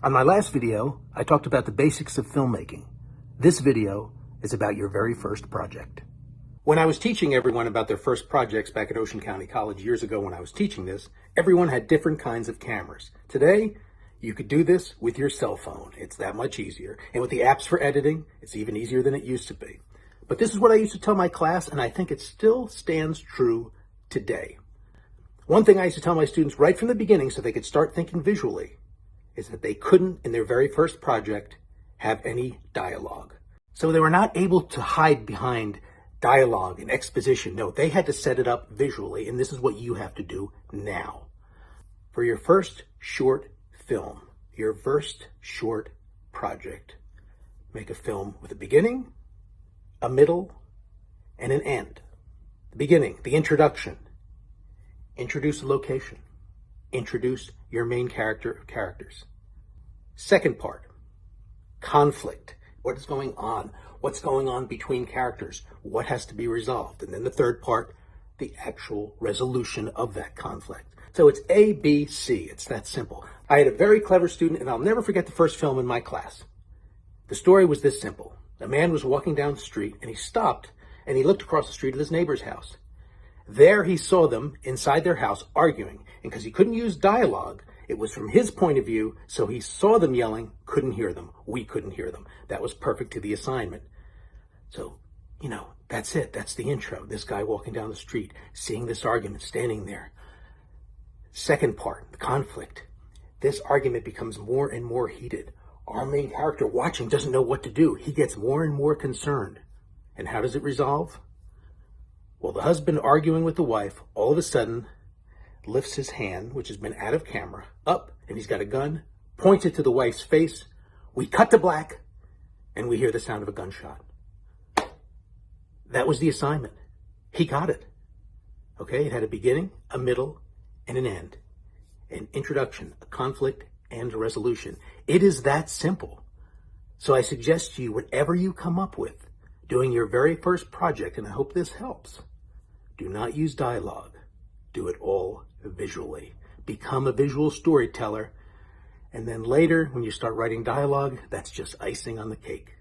On my last video, I talked about the basics of filmmaking. This video is about your very first project. When I was teaching everyone about their first projects back at Ocean County College years ago when I was teaching this, everyone had different kinds of cameras. Today, you could do this with your cell phone. It's that much easier. And with the apps for editing, it's even easier than it used to be. But this is what I used to tell my class, and I think it still stands true today. One thing I used to tell my students right from the beginning so they could start thinking visually is that they couldn't, in their very first project, have any dialogue. So they were not able to hide behind dialogue and exposition. No, they had to set it up visually, and this is what you have to do now. For your first short film, your first short project, make a film with a beginning, a middle, and an end. The beginning, the introduction. Introduce a location. Introduce your main character or characters. Second part, conflict. What is going on? What's going on between characters? What has to be resolved? And then the third part, the actual resolution of that conflict. So it's A, B, C. It's that simple. I had a very clever student, and I'll never forget the first film in my class. The story was this simple. A man was walking down the street, and he stopped, and he looked across the street at his neighbor's house. There he saw them inside their house arguing, and because he couldn't use dialogue, it was from his point of view, so he saw them yelling, couldn't hear them. We couldn't hear them. That was perfect to the assignment. So, that's it. That's the intro. This guy walking down the street, seeing this argument, standing there. Second part, the conflict. This argument becomes more and more heated. Our main character watching doesn't know what to do. He gets more and more concerned. And how does it resolve? Well, the husband arguing with the wife, all of a sudden, lifts his hand, which has been out of camera, up, and he's got a gun, points it to the wife's face. We cut to black, and we hear the sound of a gunshot. That was the assignment. He got it. Okay, it had a beginning, a middle, and an end. An introduction, a conflict, and a resolution. It is that simple. So I suggest to you, whatever you come up with, doing your very first project, and I hope this helps, do not use dialogue. Do it all visually. Become a visual storyteller. And then later, when you start writing dialogue, that's just icing on the cake.